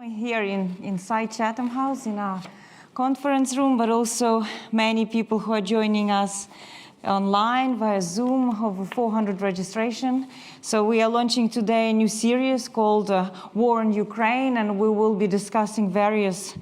Here inside Chatham House in our conference room, but also many people who are joining us online via Zoom, over 400 registration. So we are launching today a new series called War in Ukraine, and we will be discussing various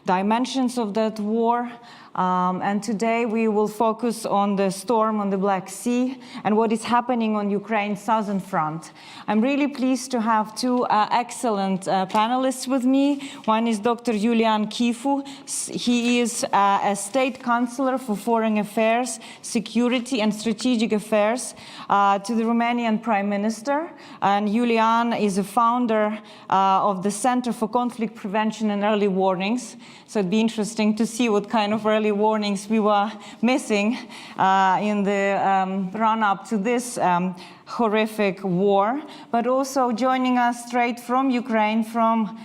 dimensions of that war. And today we will focus on the storm on the Black Sea and what is happening on Ukraine's southern front. I'm really pleased to have two excellent panelists with me. One is Dr. Iulian Chifu. He is a state counselor for foreign affairs, security and strategic affairs to the Romanian Prime Minister. And Iulian is a founder of the Center for Conflict Prevention and Early Warnings. So it'd be interesting to see what kind of early warnings we were missing in the run-up to this horrific war. But also joining us straight from Ukraine, from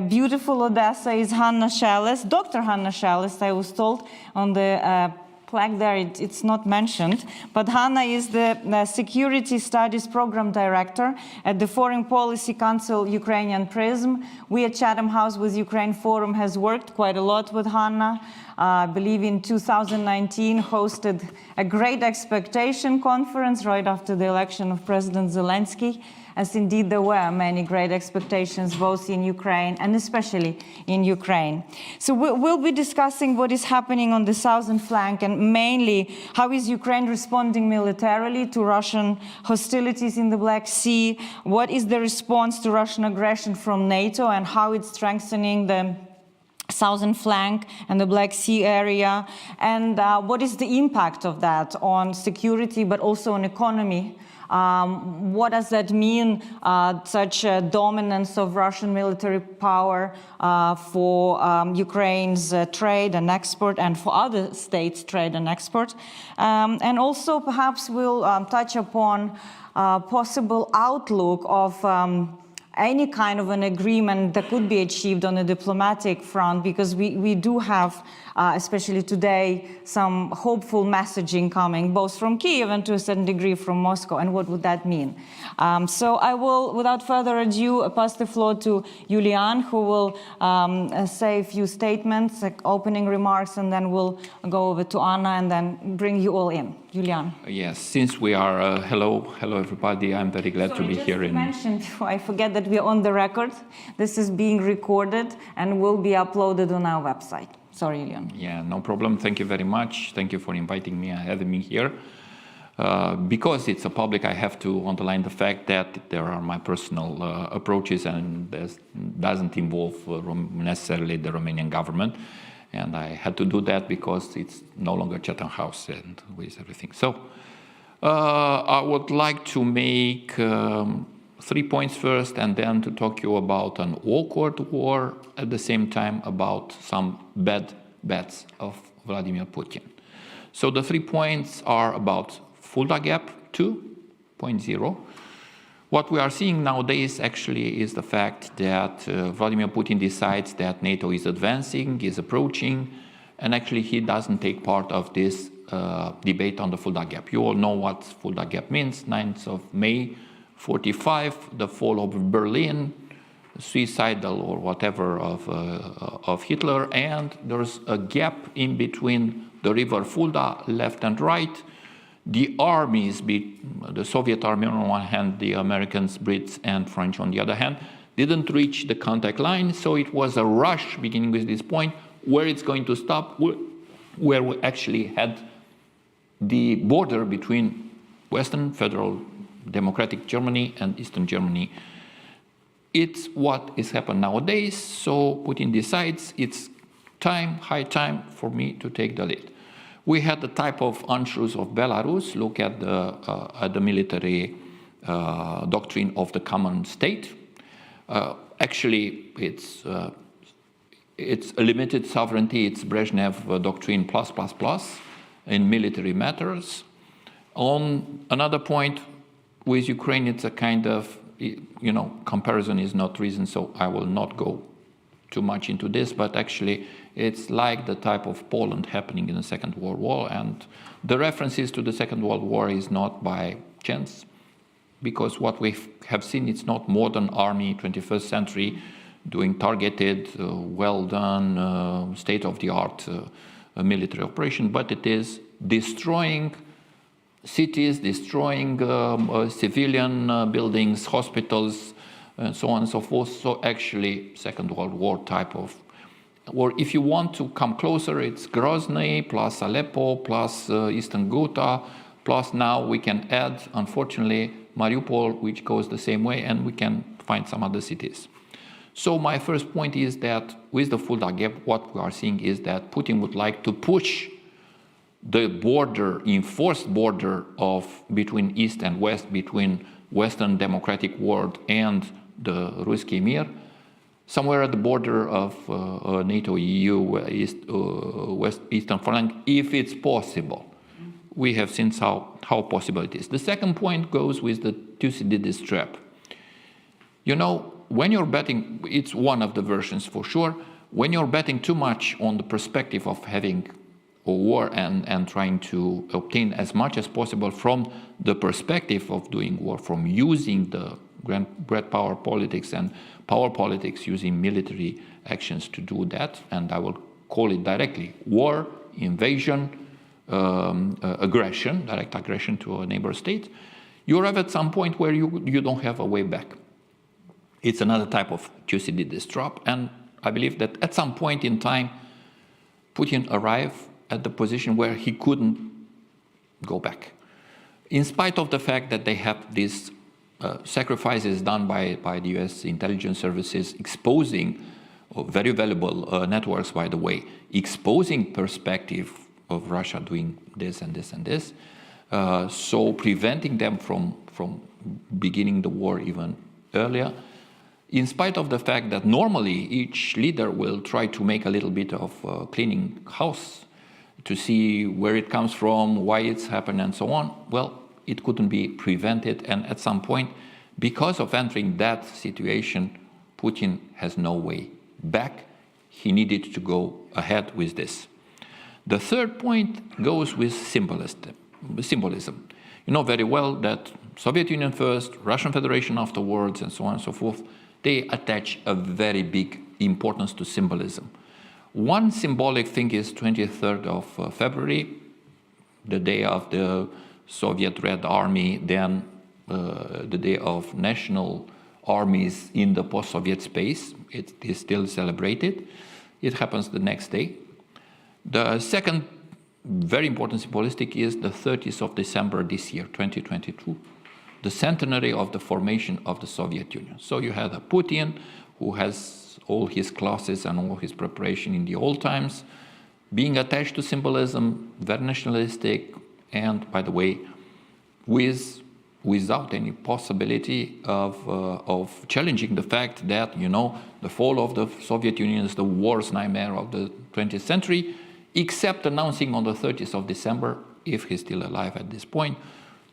beautiful Odessa, is Hanna Shelest, Dr. Hanna Shelest, I was told on the plaque there, it's not mentioned, but Hanna is the Security Studies Program Director at the Foreign Policy Council Ukrainian Prism. We at Chatham House with Ukraine Forum has worked quite a lot with Hanna. I believe in 2019 hosted a Great Expectation conference right after the election of President Zelensky, as indeed there were many great expectations both in Ukraine and especially in Ukraine. So we'll be discussing what is happening on the southern flank and mainly how is Ukraine responding militarily to Russian hostilities in the Black Sea, what is the response to Russian aggression from NATO and how it's strengthening the southern flank and the Black Sea area, and what is the impact of that on security but also on economy. What does that mean, such a dominance of Russian military power for Ukraine's trade and export and for other states' trade and export? And also perhaps we'll touch upon possible outlook of any kind of an agreement that could be achieved on a diplomatic front, because we do have, especially today, some hopeful messaging coming, both from Kyiv and to a certain degree from Moscow, and what would that mean? So I will, without further ado, pass the floor to Iulian, who will say a few statements, like opening remarks, and then we'll go over to Anna and then bring you all in. Iulian. Yes, since we are, hello everybody, I'm very glad to be here. Just mentioned before I forget that we are on the record. This is being recorded and will be uploaded on our website. Sorry, Iulian. Yeah, no problem. Thank you very much. Thank you for inviting me and having me here. Because it's a public, I have to underline the fact that there are my personal approaches and this doesn't involve necessarily the Romanian government. And I had to do that because it's no longer Chatham House and with everything. So I would like to make 3 points first, and then to talk to you about an awkward war, at the same time about some bad bets of Vladimir Putin. So the 3 points are about Fulda Gap 2.0. What we are seeing nowadays actually is the fact that Vladimir Putin decides that NATO is advancing, is approaching, and actually he doesn't take part of this debate on the Fulda Gap. You all know what Fulda Gap means. 9th of May 45, the fall of Berlin, suicidal or whatever of Hitler, and there's a gap in between the river Fulda, left and right. The armies, the Soviet army on one hand, the Americans, Brits, and French on the other hand, didn't reach the contact line, so it was a rush beginning with this point, where it's going to stop, where we actually had the border between Western Federal Democratic Germany and Eastern Germany. It's what is happening nowadays, so Putin decides it's time, high time for me to take the lead. We had the type of Anschluss of Belarus. Look at the military doctrine of the common state. Actually, it's a limited sovereignty. It's Brezhnev doctrine +++ in military matters. On another point, with Ukraine, it's a kind of, comparison is not reason, so I will not go too much into this, but actually it's like the type of Poland happening in the Second World War, and the references to the Second World War is not by chance, because what we have seen, it's not modern army, 21st century doing targeted, well-done, state-of-the-art military operation, but it is destroying cities, destroying civilian buildings, hospitals, and so on and so forth. So actually, Second World War type of, or if you want to come closer, it's Grozny plus Aleppo plus Eastern Ghouta, plus now we can add, unfortunately, Mariupol, which goes the same way, and we can find some other cities. So my first point is that with the Fulda Gap, what we are seeing is that Putin would like to push the border, enforced border of between East and West, between Western democratic world and the Ruski Mir, somewhere at the border of NATO, EU, Eastern flank, if it's possible. We have seen how possible it is. The second point goes with the Thucydides trap. You know, when you're betting, it's one of the versions for sure, when you're betting too much on the perspective of having a war and trying to obtain as much as possible from the perspective of doing war, from using the great power politics and power politics, using military actions to do that, and I will call it directly war, invasion, aggression, direct aggression to a neighbor state, you arrive at some point where you don't have a way back. It's another type of Thucydides trap, and I believe that at some point in time, Putin arrived at the position where he couldn't go back. In spite of the fact that they have these sacrifices done by the US intelligence services, exposing very valuable networks, by the way, exposing perspective of Russia doing this and this and this, so preventing them from beginning the war even earlier, in spite of the fact that normally each leader will try to make a little bit of cleaning house to see where it comes from, why it's happened, and so on. Well, it couldn't be prevented, and at some point, because of entering that situation, Putin has no way back. He needed to go ahead with this. The third point goes with symbolism. You know very well that Soviet Union first, Russian Federation afterwards, and so on and so forth, they attach a very big importance to symbolism. One symbolic thing is 23rd of February, the day of the Soviet Red Army, then the day of national armies in the post-Soviet space. It is still celebrated. It happens the next day. The second very important symbolistic is the 30th of December this year, 2022, the centenary of the formation of the Soviet Union. So you had a Putin who has all his classes and all his preparation in the old times, being attached to symbolism, very nationalistic, and, by the way, without any possibility of challenging the fact that, you know, the fall of the Soviet Union is the worst nightmare of the 20th century, except announcing on the 30th of December, if he's still alive at this point,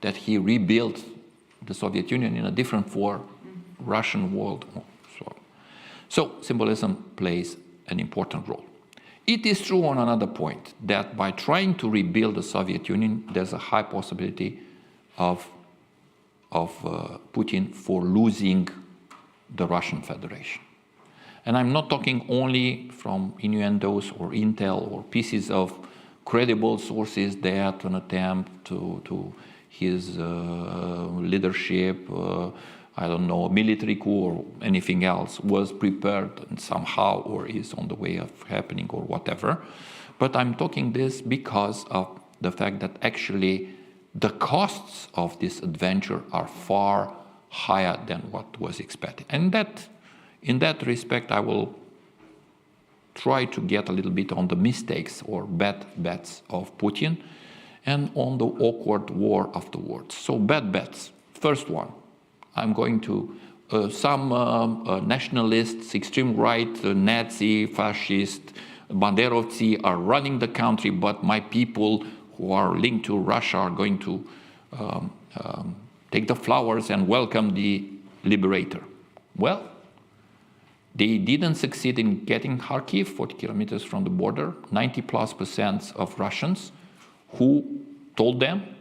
that he rebuilt the Soviet Union in a different form, Russian world. So symbolism plays an important role. It is true on another point that by trying to rebuild the Soviet Union, there's a high possibility of Putin for losing the Russian Federation. And I'm not talking only from innuendos or intel or pieces of credible sources that an attempt to his leadership, I don't know, a military coup or anything else was prepared somehow or is on the way of happening or whatever. But I'm talking this because of the fact that actually the costs of this adventure are far higher than what was expected. And in that respect, I will try to get a little bit on the mistakes or bad bets of Putin and on the awkward war afterwards. So bad bets. First one, I'm going to, some nationalists, extreme right, Nazi, fascist, Banderovci are running the country, but my people who are linked to Russia are going to take the flowers and welcome the liberator. Well, they didn't succeed in getting Kharkiv, 40 kilometers from the border, 90+% of Russians who told them,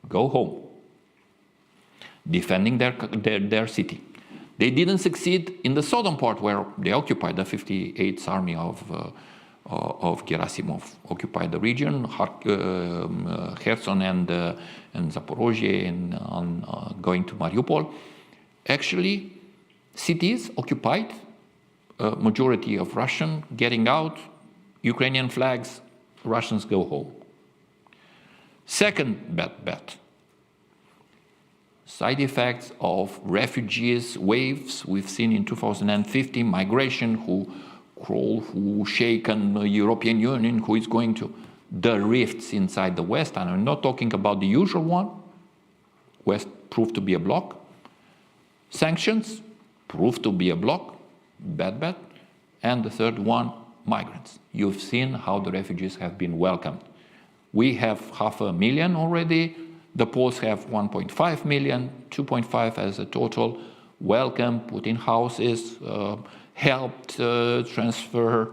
go home, defending their city. They didn't succeed in the southern part where they occupied the 58th Army of Gerasimov, occupied the region, Kherson and Zaporozhye, and going to Mariupol. Actually, cities occupied, majority of Russian getting out, Ukrainian flags, Russians go home. Second bad bet. Side effects of refugees, waves we've seen in 2015, migration, who crawl, who shaken the European Union, who is going to, the rifts inside the West, and I'm not talking about the usual one. West proved to be a bloc. Sanctions proved to be a bloc, bad bet. And the third one, migrants. You've seen how the refugees have been welcomed. We have 500,000 already. The Poles have 1.5 million, 2.5 as a total. Welcome, put in houses, helped transfer,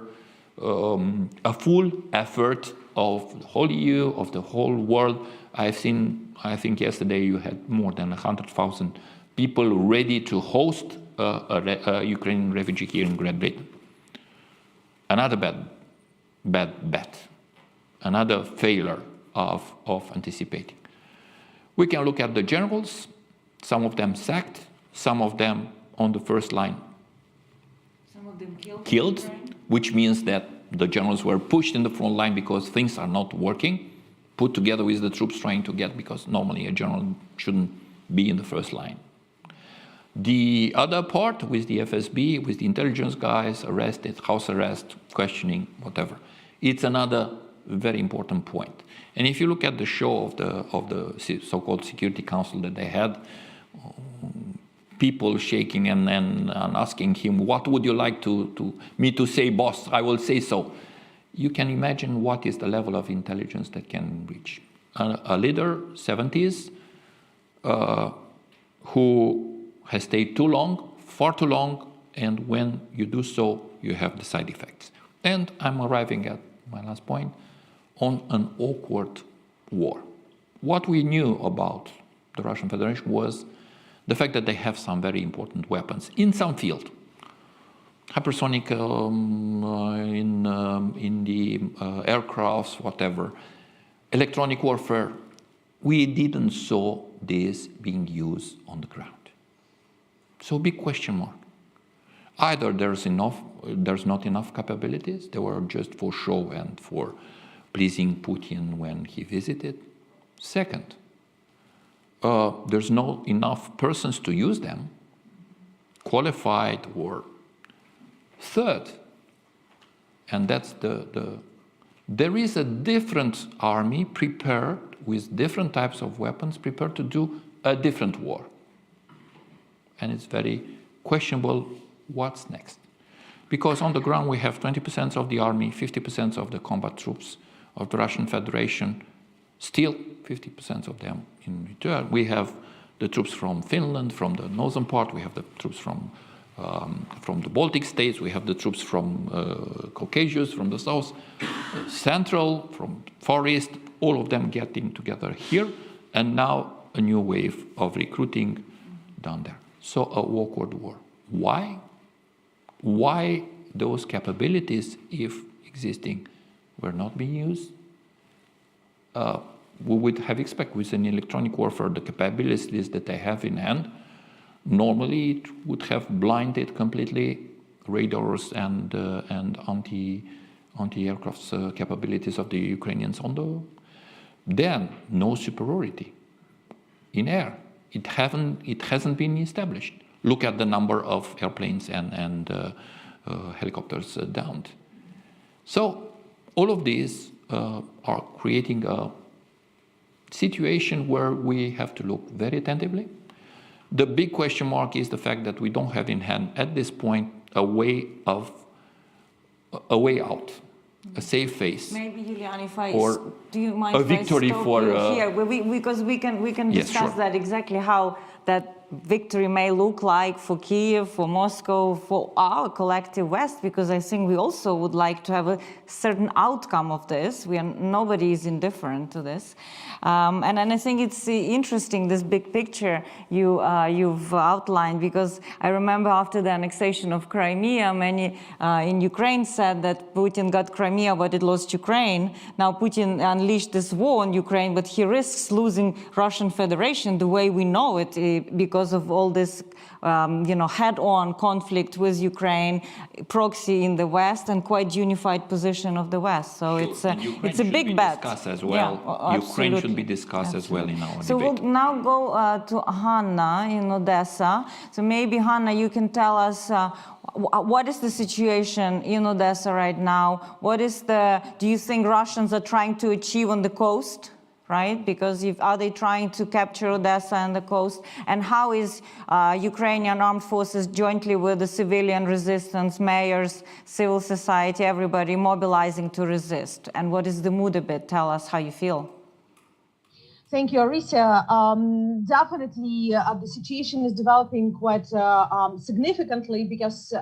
a full effort of the whole EU, of the whole world. I think yesterday you had more than 100,000 people ready to host a Ukrainian refugee here in Great Britain. Another bad bet, another failure of anticipating. We can look at the generals, some of them sacked, some of them on the first line some of them killed, which means that the generals were pushed in the front line because things are not working, put together with the troops trying to get, because normally a general shouldn't be in the first line. The other part with the FSB, with the intelligence guys, arrested, house arrest, questioning, whatever. It's another very important point. And if you look at the show of the so-called Security Council that they had, people shaking and asking him, what would you like me to say, boss? I will say so. You can imagine what is the level of intelligence that can reach. A leader, 70s, who has stayed too long, far too long, and when you do so, you have the side effects. And I'm arriving at my last point, on an awkward war. What we knew about the Russian Federation was the fact that they have some very important weapons in some field. Hypersonic in the aircrafts, whatever. Electronic warfare. We didn't saw this being used on the ground. So big question mark. Either there's not enough capabilities, they were just for show and for pleasing Putin when he visited. Second, there's not enough persons to use them, qualified or. Third, and that's there is a different army prepared with different types of weapons, prepared to do a different war. And it's very questionable what's next. Because on the ground we have 20% of the army, 50% of the combat troops of the Russian Federation, still 50% of them in return. We have the troops from Finland, from the northern part, we have the troops from the Baltic states, we have the troops from Caucasus, from the south, central, from Far East, all of them getting together here, and now a new wave of recruiting down there. So a awkward war. Why? Why those capabilities, if existing, were not being used? We would have expected with an electronic warfare the capabilities that they have in hand. Normally, it would have blinded completely radars and anti-aircraft capabilities of the Ukrainians on the. Then no superiority in air. It hasn't been established. Look at the number of airplanes and helicopters downed. So all of these are creating a situation where we have to look very attentively. The big question mark is the fact that we don't have in hand at this point a way out, a safe face. Maybe Julian, or do you mind a victory if I stop for you here? Because we can yes, discuss sure. that exactly how that victory may look like for Kiev, for Moscow, for our collective West, because I think we also would like to have a certain outcome of this. Nobody is indifferent to this. And I think it's interesting, this big picture you've outlined, because I remember after the annexation of Crimea, many in Ukraine said that Putin got Crimea, but it lost Ukraine. Now Putin unleashed this war on Ukraine, but he risks losing Russian Federation the way we know it, because of all this head-on conflict with Ukraine, proxy in the West, and quite unified position of the West. So it's a big bet. As well. Yeah, Ukraine should be discussed as well in our debate. So we'll now go to Hanna in Odessa. So maybe Hanna, you can tell us what is the situation in Odessa right now? Do you think Russians are trying to achieve on the coast? Right, because are they trying to capture Odessa and the coast? And how is Ukrainian armed forces jointly with the civilian resistance, mayors, civil society, everybody mobilizing to resist? And what is the mood a bit? Tell us how you feel. Thank you, Arisa. Definitely, the situation is developing quite significantly, because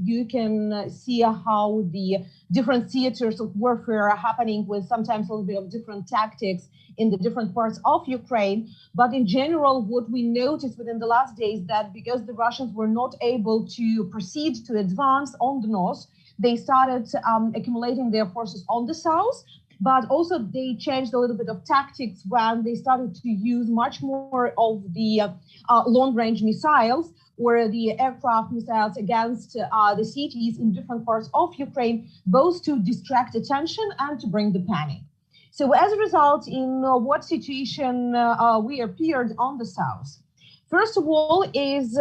you can see how the different theaters of warfare are happening, with sometimes a little bit of different tactics in the different parts of Ukraine. But in general, what we noticed within the last days, that because the Russians were not able to proceed to advance on the north, they started accumulating their forces on the south. But also they changed a little bit of tactics when they started to use much more of the long-range missiles or the aircraft missiles against the cities in different parts of Ukraine, both to distract attention and to bring the panic. So as a result, in what situation we appeared on the south? First of all is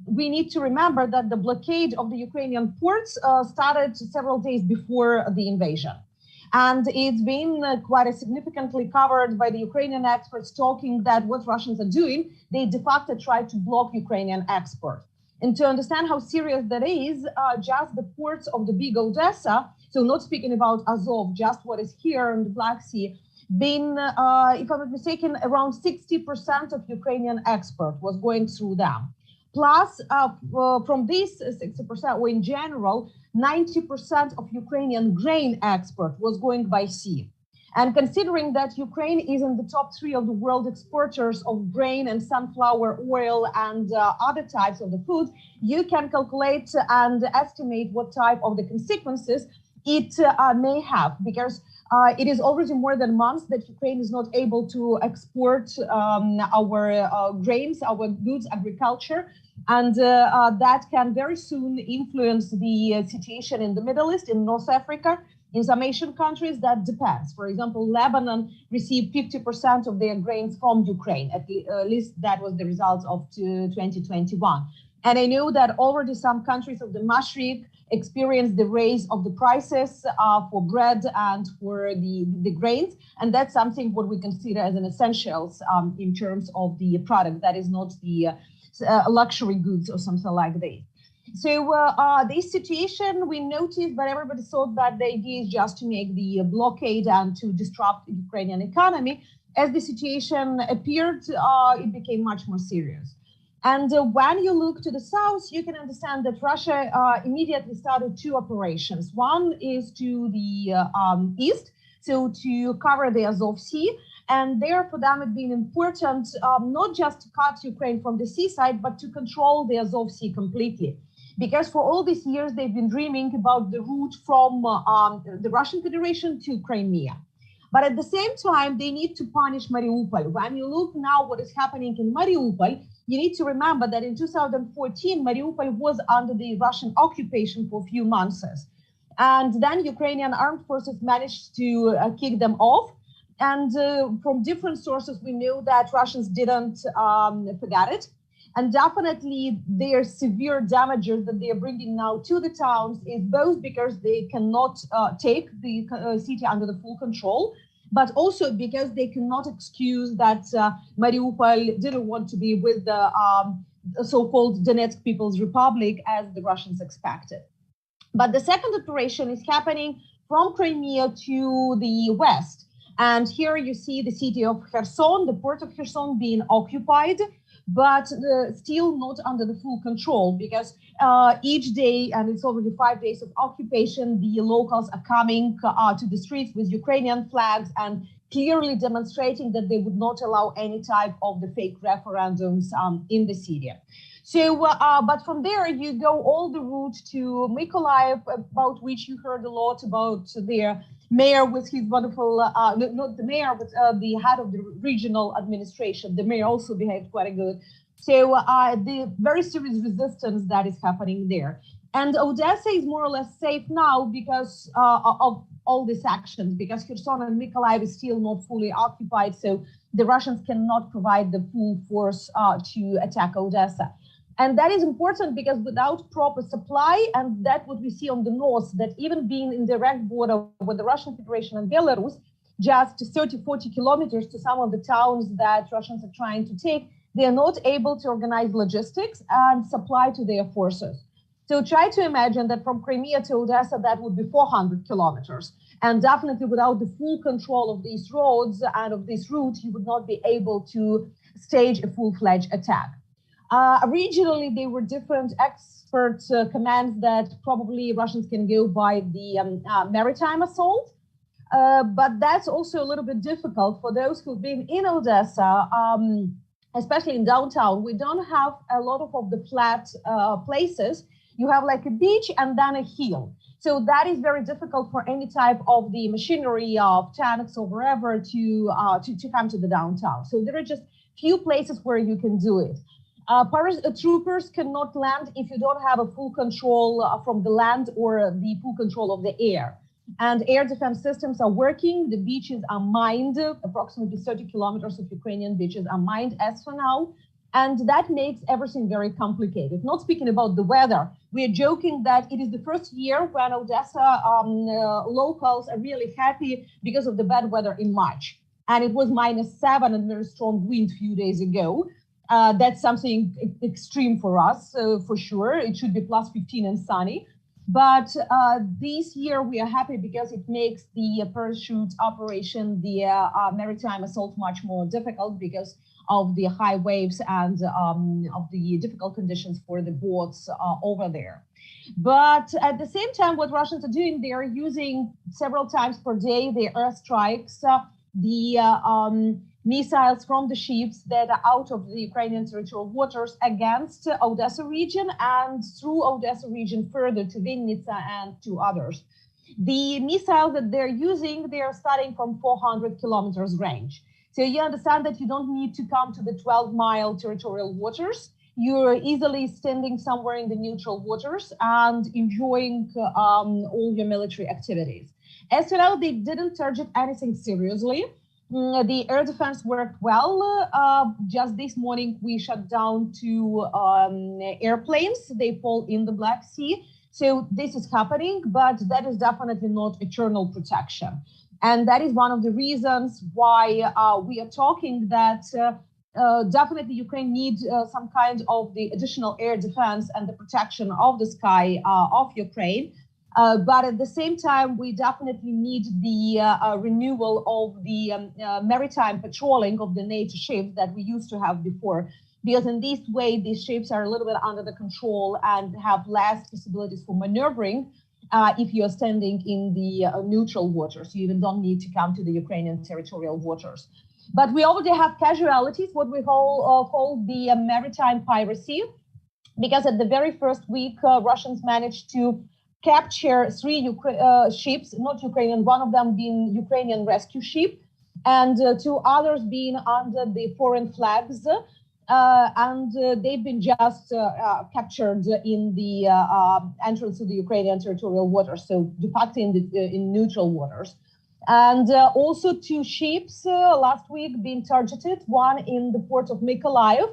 we need to remember that the blockade of the Ukrainian ports started several days before the invasion. And it's been quite significantly covered by the Ukrainian experts, talking that what Russians are doing, they de facto try to block Ukrainian export. And to understand how serious that is, just the ports of the big Odessa, so not speaking about Azov, just what is here in the Black Sea, been, if I'm not mistaken, around 60% of Ukrainian export was going through them. Plus, from this 60%, or in general, 90% of Ukrainian grain export was going by sea. And considering that Ukraine is in the top 3 of the world exporters of grain and sunflower oil and other types of the food, you can calculate and estimate what type of the consequences it may have, because it is already more than months that Ukraine is not able to export our grains, our goods, agriculture, and that can very soon influence the situation in the Middle East, in North Africa, in some Asian countries. That depends. For example, Lebanon received 50% of their grains from Ukraine. At least that was the results of 2021. And I know that already some countries of the Mashriq experienced the raise of the prices for bread and for the grains. And that's something what we consider as an essentials in terms of the product that is not the luxury goods or something like that. So this situation we noticed, but everybody thought that the idea is just to make the blockade and to disrupt the Ukrainian economy. As the situation appeared, it became much more serious. And when you look to the south, you can understand that Russia immediately started 2 operations. One is to the east, so to cover the Azov Sea. And there, for them, it's been important not just to cut Ukraine from the seaside, but to control the Azov Sea completely. Because for all these years, they've been dreaming about the route from the Russian Federation to Crimea. But at the same time, they need to punish Mariupol. When you look now what is happening in Mariupol, you need to remember that in 2014, Mariupol was under the Russian occupation for a few months. And then Ukrainian armed forces managed to kick them off. And from different sources, we know that Russians didn't forget it. And definitely their severe damages that they are bringing now to the towns is both because they cannot take the city under the full control, but also because they cannot excuse that Mariupol didn't want to be with the so-called Donetsk People's Republic as the Russians expected. But the second operation is happening from Crimea to the west. And here you see the city of Kherson, the port of Kherson being occupied. but still not under the full control, because each day, and it's already 5 days of occupation, the locals are coming to the streets with Ukrainian flags and clearly demonstrating that they would not allow any type of the fake referendums in the city. So, but from there you go all the route to Mykolaiv, about which you heard a lot about their mayor with his wonderful, not the mayor, but the head of the regional administration. The mayor also behaved quite good. So the very serious resistance that is happening there. And Odessa is more or less safe now because of all these actions, because Kherson and Mykolaiv is still not fully occupied. So the Russians cannot provide the full force to attack Odessa. And that is important because without proper supply, and that what we see on the north, that even being in direct border with the Russian Federation and Belarus, just 30, 40 kilometers to some of the towns that Russians are trying to take, they are not able to organize logistics and supply to their forces. So try to imagine that from Crimea to Odessa, that would be 400 kilometers. And definitely without the full control of these roads and of this route, you would not be able to stage a full-fledged attack. Regionally, there were different expert commands that probably Russians can go by the maritime assault. But that's also a little bit difficult for those who've been in Odessa, especially in downtown. We don't have a lot of the flat places. You have like a beach and then a hill. So that is very difficult for any type of the machinery of tanks or wherever to come to the downtown. So there are just few places where you can do it. Troopers cannot land if you don't have a full control from the land or the full control of the air. And air defense systems are working. The beaches are mined. Approximately 30 kilometers of Ukrainian beaches are mined as for now. And that makes everything very complicated. Not speaking about the weather, we are joking that it is the first year when Odessa locals are really happy because of the bad weather in March. And it was -7 and very strong wind a few days ago. That's something extreme for us, for sure. It should be +15 and sunny. But this year we are happy because it makes the parachute operation, the maritime assault, much more difficult because of the high waves and of the difficult conditions for the boats over there. But at the same time, what Russians are doing, they are using several times per day the airstrikes, missiles from the ships that are out of the Ukrainian territorial waters against Odessa region and through Odessa region further to Vinnytsia and to others. The missiles that they're using, they are starting from 400 kilometers range. So you understand that you don't need to come to the 12-mile territorial waters. You're easily standing somewhere in the neutral waters and enjoying all your military activities. As for now, they didn't target anything seriously. The air defense worked well. Just this morning, we shut down 2 airplanes. They fall in the Black Sea. So this is happening, but that is definitely not eternal protection. And that is one of the reasons why we are talking that definitely Ukraine needs some kind of the additional air defense and the protection of the sky of Ukraine. But at the same time, we definitely need the renewal of the maritime patrolling of the NATO ships that we used to have before. Because in this way, these ships are a little bit under the control and have less possibilities for maneuvering if you are standing in the neutral waters. You even don't need to come to the Ukrainian territorial waters. But we already have casualties, what we call the maritime piracy, because at the very first week, Russians managed to capture 3 ships, not Ukrainian, one of them being Ukrainian rescue ship, and 2 others being under the foreign flags. And they've been just captured in the entrance to the Ukrainian territorial waters, so de facto in neutral waters. And also 2 ships last week being targeted, one in the port of Mykolaiv.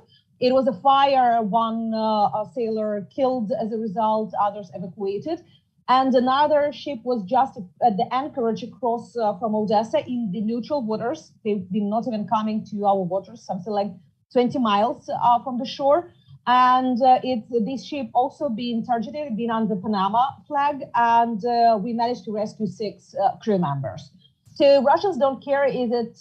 It was a fire, one sailor killed as a result, others evacuated. And another ship was just at the anchorage across from Odessa in the neutral waters. They've been not even coming to our waters, something like 20 miles from the shore. And this ship also being targeted, being under Panama flag. And we managed to rescue 6 crew members. So Russians don't care, is it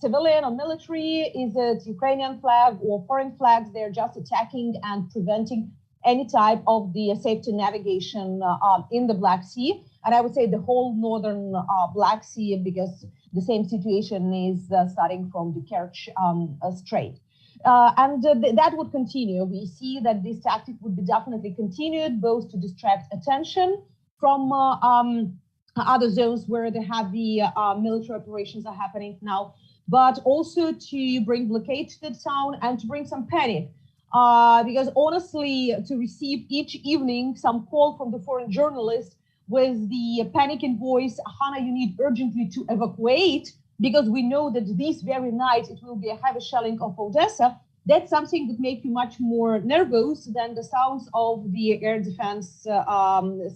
civilian or military, is it Ukrainian flag or foreign flags, they're just attacking and preventing any type of the safety navigation in the Black Sea. And I would say the whole northern Black Sea, because the same situation is starting from the Kerch Strait. And that would continue. We see that this tactic would be definitely continued, both to distract attention from other zones where the heavy military operations are happening now, but also to bring blockade to the town and to bring some panic. Because honestly, to receive each evening some call from the foreign journalist with the panicking voice, Hannah, you need urgently to evacuate, because we know that this very night it will be a heavy shelling of Odessa, that's something that makes you much more nervous than the sounds of the air defense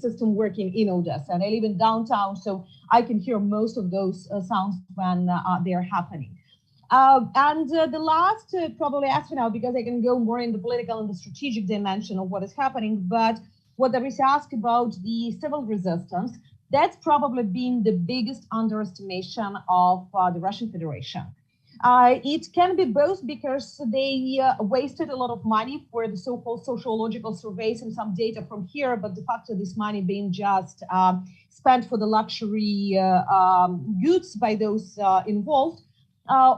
system working in Odessa. And I live in downtown, so I can hear most of those sounds when they are happening. And the last probably ask now, because I can go more in the political and the strategic dimension of what is happening, but what there is asked about the civil resistance, that's probably been the biggest underestimation of the Russian Federation. It can be both because they wasted a lot of money for the so-called sociological surveys and some data from here, but de facto this money being just spent for the luxury goods by those involved,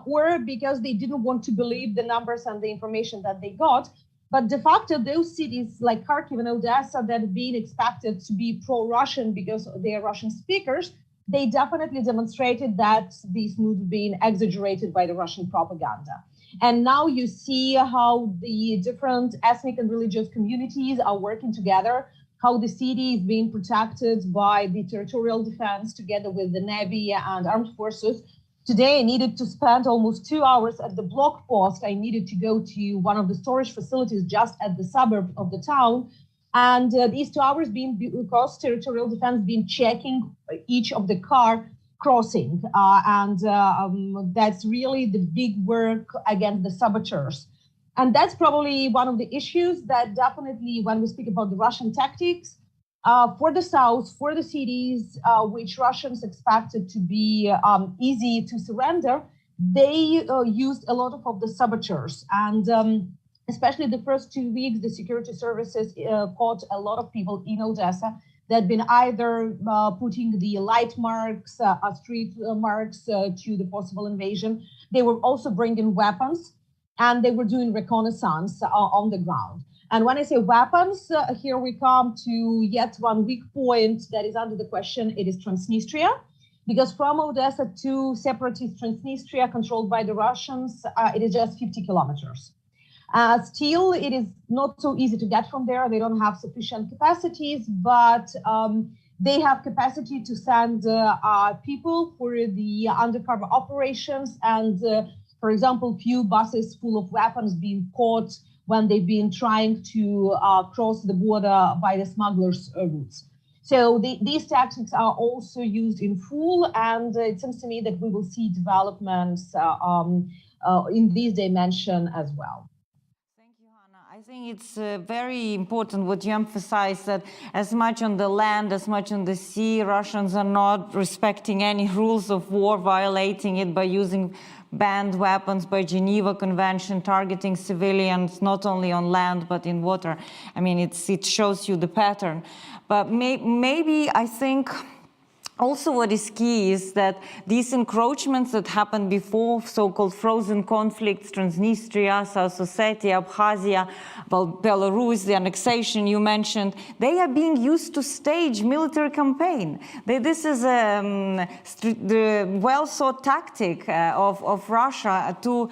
or because they didn't want to believe the numbers and the information that they got. But de facto, those cities like Kharkiv and Odessa that have been expected to be pro-Russian because they are Russian speakers, they definitely demonstrated that these moves being exaggerated by the Russian propaganda. And now you see how the different ethnic and religious communities are working together, how the city is being protected by the territorial defense together with the Navy and armed forces. Today, I needed to spend almost 2 hours at the block post. I needed to go to one of the storage facilities just at the suburb of the town. And these 2 hours being because territorial defense been checking each of the car crossing. That's really the big work against the saboteurs. And that's probably one of the issues that definitely, when we speak about the Russian tactics, for the south, for the cities, which Russians expected to be easy to surrender, they used a lot of the saboteurs. And especially the first 2 weeks, the security services caught a lot of people in Odessa that had been either putting the light marks, street marks to the possible invasion. They were also bringing weapons, and they were doing reconnaissance on the ground. And when I say weapons, here we come to yet one weak point that is under the question. It is Transnistria, because from Odessa to separatist Transnistria controlled by the Russians, it is just 50 kilometers. Still, it is not so easy to get from there. They don't have sufficient capacities, but they have capacity to send people for the undercover operations. And for example, few buses full of weapons being caught when they've been trying to cross the border by the smugglers' routes. So these tactics are also used in full, and it seems to me that we will see developments in this dimension as well. I think it's very important what you emphasize, that as much on the land, as much on the sea, Russians are not respecting any rules of war, violating it by using banned weapons, by Geneva Convention, targeting civilians, not only on land, but in water. I mean, it shows you the pattern. But maybe I think also what is key is that these encroachments that happened before, so-called frozen conflicts, Transnistria, South Ossetia, Abkhazia, Belarus, the annexation you mentioned, they are being used to stage military campaign. This is the well-thought tactic of Russia to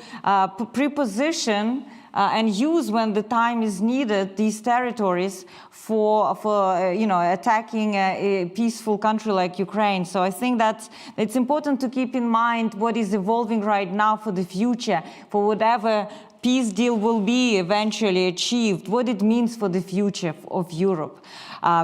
preposition and use, when the time is needed, these territories for attacking a peaceful country like Ukraine. So I think that it's important to keep in mind what is evolving right now for the future, for whatever peace deal will be eventually achieved, what it means for the future of Europe.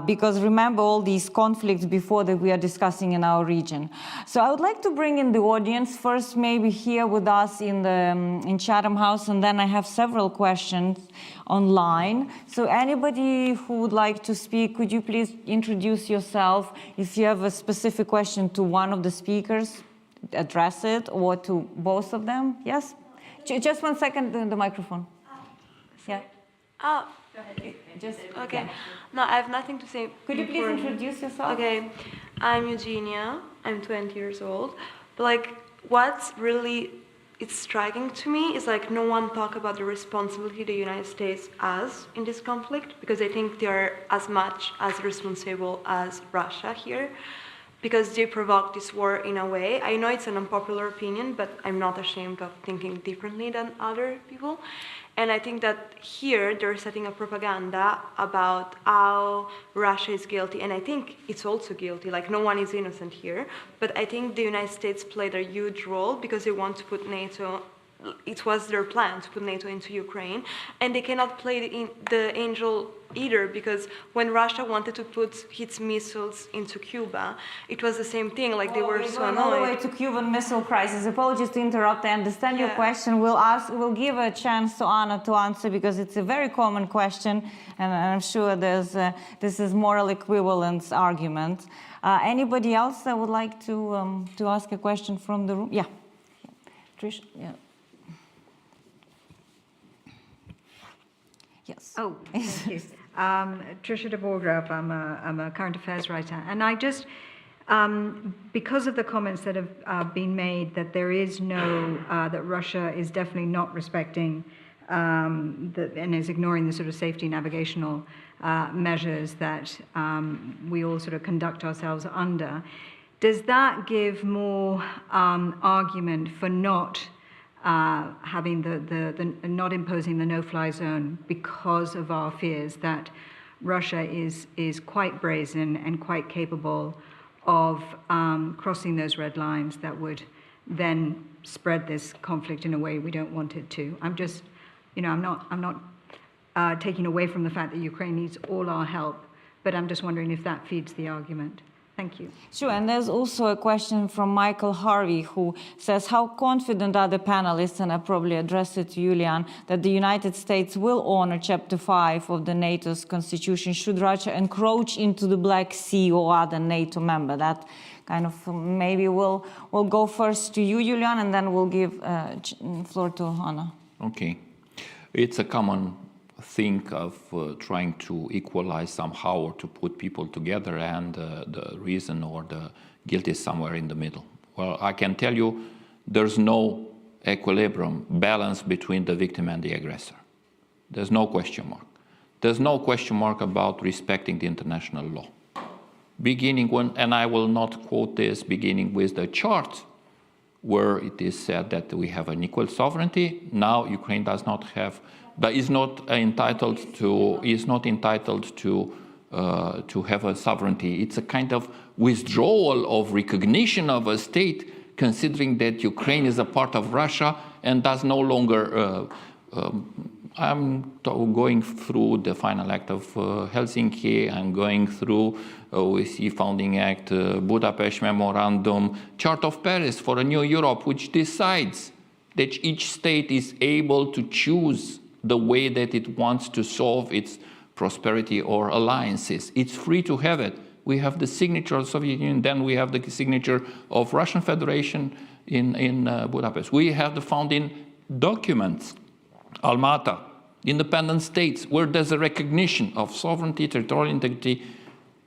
Because remember all these conflicts before that we are discussing in our region. So I would like to bring in the audience first, maybe here with us in Chatham House, and then I have several questions online. So anybody who would like to speak, could you please introduce yourself if you have a specific question to one of the speakers? address it, or to both of them? Yes? Just 1 second, the microphone. Yeah. Oh, Just, okay. yeah. No, I have nothing to say. Could you please before- introduce yourself? Okay, I'm Eugenia. I'm 20 years old. But like, what's really it's striking to me is like no one talk about the responsibility the United States has in this conflict, because I think they are as much as responsible as Russia here, because they provoked this war in a way. I know it's an unpopular opinion, but I'm not ashamed of thinking differently than other people. And I think that here they're setting a propaganda about how Russia is guilty. And I think it's also guilty, like no one is innocent here. But I think the United States played a huge role because they want to put NATO, it was their plan to put NATO into Ukraine. And they cannot play the angel either, because when Russia wanted to put its missiles into Cuba, it was the same thing, like they were so annoyed. All the way to Cuban missile crisis. Apologies to interrupt, I understand your question. We'll give a chance to Anna to answer, because it's a very common question, and I'm sure this is moral equivalence argument. Anybody else that would like to ask a question from the room? Yeah. Trish, yeah. Yes. Oh, thank you. Trisha de Borgrove, I'm a current affairs writer. And I just, because of the comments that have been made that there is no, that Russia is definitely not respecting and is ignoring the sort of safety navigational measures that we all sort of conduct ourselves under, does that give more argument for not having not imposing the no-fly zone, because of our fears that Russia is quite brazen and quite capable of crossing those red lines that would then spread this conflict in a way we don't want it to? I'm just, I'm not taking away from the fact that Ukraine needs all our help, but I'm just wondering if that feeds the argument. Thank you. Sure, and there's also a question from Michael Harvey, who says, how confident are the panelists, and I probably address it to Julian, that the United States will honor Chapter 5 of the NATO's constitution should Russia encroach into the Black Sea or other NATO member? That kind of, maybe we'll go first to you, Julian, and then we'll give floor to Anna. Okay. It's a common thing of trying to equalize somehow, or to put people together, and the reason or the guilt is somewhere in the middle. Well, I can tell you there's no equilibrium, balance between the victim and the aggressor. There's no question mark. There's no question mark about respecting the international law. Beginning when, and I will not quote this, beginning with the chart where it is said that we have an equal sovereignty. Now Ukraine does not have, but is not entitled to have a sovereignty. It's a kind of withdrawal of recognition of a state, considering that Ukraine is a part of Russia and does no longer. I'm going through the final act of Helsinki. I'm going through OSCE Founding Act, Budapest Memorandum, Chart of Paris for a new Europe, which decides that each state is able to choose the way that it wants to solve its prosperity or alliances. It's free to have it. We have the signature of the Soviet Union, then we have the signature of Russian Federation in Budapest. We have the founding documents, Almata, independent states, where there's a recognition of sovereignty, territorial integrity,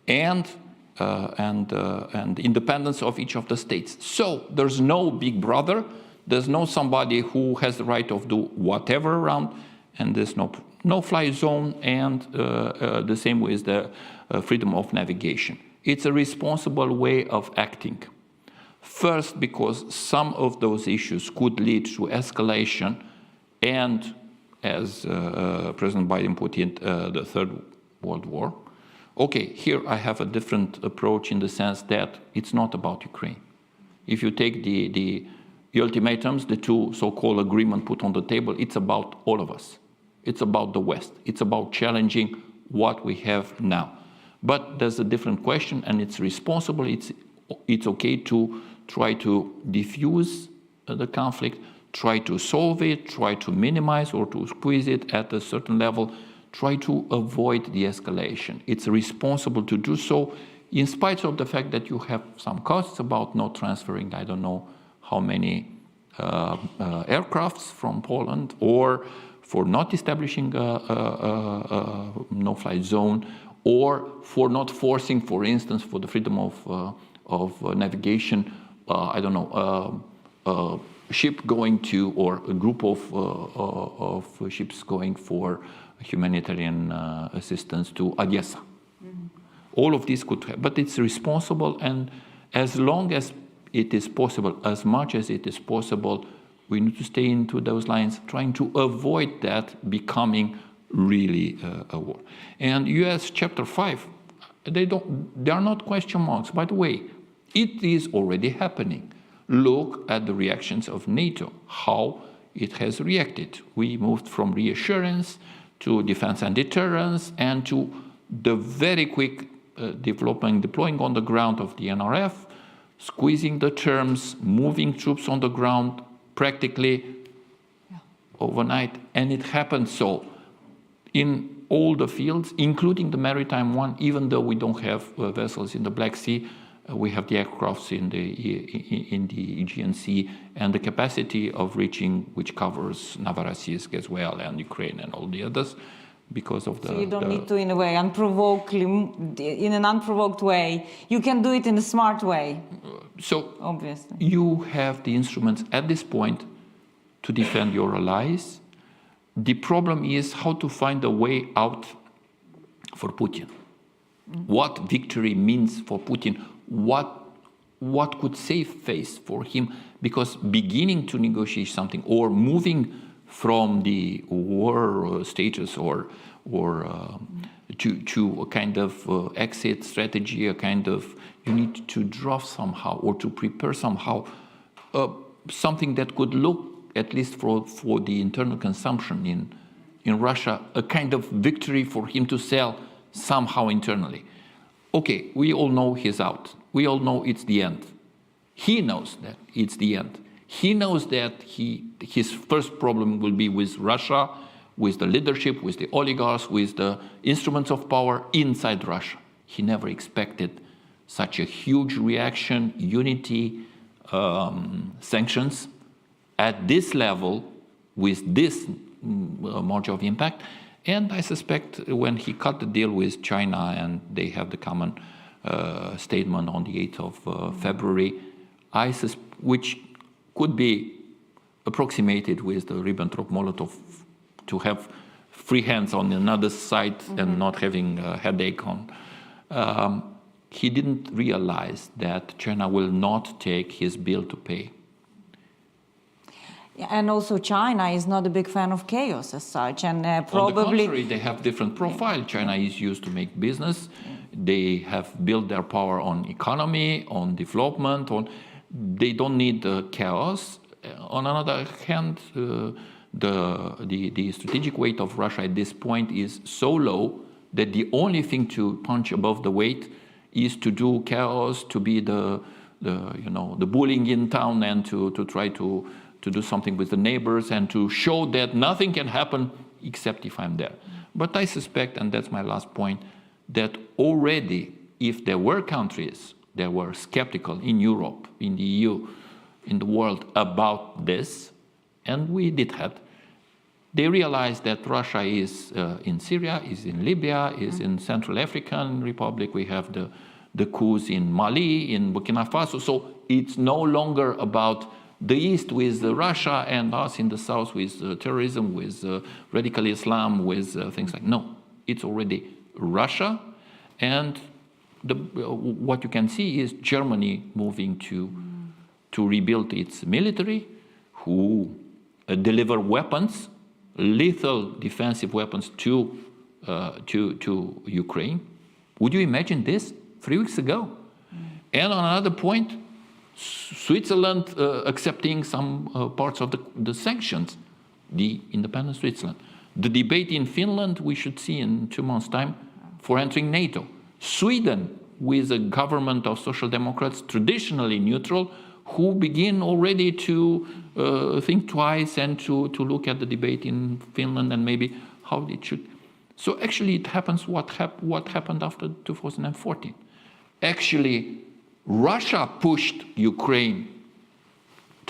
and independence of each of the states. So there's no big brother. There's no somebody who has the right of do whatever around, and there's no fly zone, and the same with the freedom of navigation. It's a responsible way of acting. First, because some of those issues could lead to escalation, and as President Biden put it, the Third World War. Okay, here I have a different approach in the sense that it's not about Ukraine. If you take the ultimatums, the two so-called agreements put on the table, it's about all of us. It's about the West. It's about challenging what we have now. But there's a different question, and it's responsible. It's okay to try to diffuse the conflict, try to solve it, try to minimize or to squeeze it at a certain level, try to avoid the escalation. It's responsible to do so, in spite of the fact that you have some costs about not transferring, I don't know, how many aircrafts from Poland, or for not establishing a no-fly zone, or for not forcing, for instance, for the freedom of navigation, I don't know, a ship going to, or a group of ships going for humanitarian assistance to Odessa. Mm-hmm. All of this could happen, but it's responsible, and as long as it is possible, as much as it is possible, we need to stay into those lines, trying to avoid that becoming really a war. And US Chapter 5, they are not question marks. By the way, it is already happening. Look at the reactions of NATO, how it has reacted. We moved from reassurance to defense and deterrence, and to the very quick deploying on the ground of the NRF, squeezing the terms, moving troops on the ground practically overnight. And it happened so in all the fields, including the maritime one. Even though we don't have vessels in the Black Sea, we have the aircrafts in the Aegean Sea, and the capacity of reaching, which covers Novorossiysk as well, and Ukraine and all the others, because of the... So you don't need to, in a way, in an unprovoked way. You can do it in a smart way. So obviously, you have the instruments at this point to defend your allies. The problem is how to find a way out for Putin. What victory means for Putin, what could save face for him, because beginning to negotiate something or moving from the war stages or to a kind of exit strategy, a kind of, you need to draft somehow or to prepare somehow something that could look, at least for the internal consumption in Russia, a kind of victory for him to sell somehow internally. Okay, we all know he's out. We all know it's the end. He knows that it's the end. He knows that his first problem will be with Russia, with the leadership, with the oligarchs, with the instruments of power inside Russia. He never expected such a huge reaction, unity, sanctions at this level, with this much of impact. And I suspect when he cut the deal with China, and they have the common statement on the 8th of February, which could be approximated with the Ribbentrop-Molotov, to have free hands on another side and not having a headache on. He didn't realize that China will not take his bill to pay. And also China is not a big fan of chaos as such, and probably... On the contrary, they have different profile. China is used to make business. They have built their power on economy, on development, they don't need chaos. On another hand, the strategic weight of Russia at this point is so low that the only thing to punch above the weight is to do chaos, to be the bullying in town, and to try to do something with the neighbors, and to show that nothing can happen except if I'm there. But I suspect, and that's my last point, that already, if there were countries that were skeptical in Europe, in the EU, in the world about this, and we did have, they realized that Russia is in Syria, is in Libya, is in Central African Republic. We have the coups in Mali, in Burkina Faso. So it's no longer about the East with Russia and us in the South with terrorism, with radical Islam, with things like, no, it's already Russia. And what you can see is Germany moving to rebuild its military, who deliver weapons, lethal defensive weapons to Ukraine. Would you imagine this 3 weeks ago? And on another point, Switzerland accepting some parts of the sanctions, the independent Switzerland. The debate in Finland we should see in 2 months' time for entering NATO. Sweden, with a government of social democrats, traditionally neutral, who begin already to think twice and to look at the debate in Finland and maybe how it should. So actually it happens what happened after 2014. Actually, Russia pushed Ukraine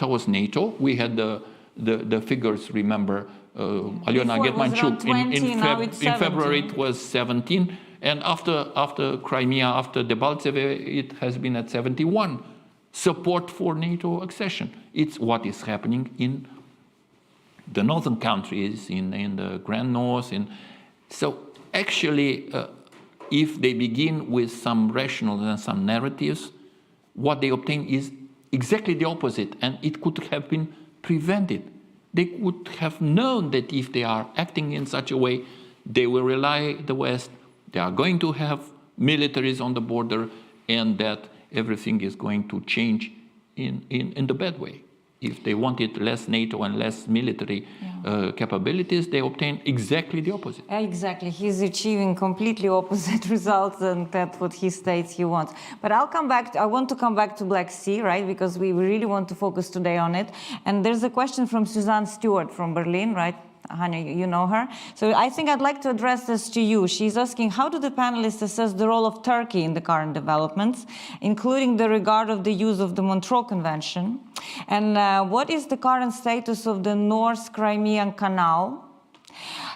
towards NATO. We had the figures, remember, Alyona Before it was Getmanchuk, around 20, now it's in February 17. it was 17, and after Crimea, after Debaltseve, it has been at 71. Support for NATO accession. It's what is happening in the northern countries, in the Grand North. So actually, if they begin with some rationale and some narratives, what they obtain is exactly the opposite, and it could have been prevented. They would have known that if they are acting in such a way, they will rely on the West, they are going to have militaries on the border, and that everything is going to change in the bad way. If they wanted less NATO and less military capabilities, they obtain exactly the opposite. Exactly. He's achieving completely opposite results, and that's what he states he wants. But I'll come back. I want to come back to Black Sea, right? Because we really want to focus today on it. And there's a question from Suzanne Stewart from Berlin, right? Hanya, you know her. So I think I'd like to address this to you. She's asking, how do the panelists assess the role of Turkey in the current developments, including the regard of the use of the Montreux Convention? And what is the current status of the North Crimean Canal?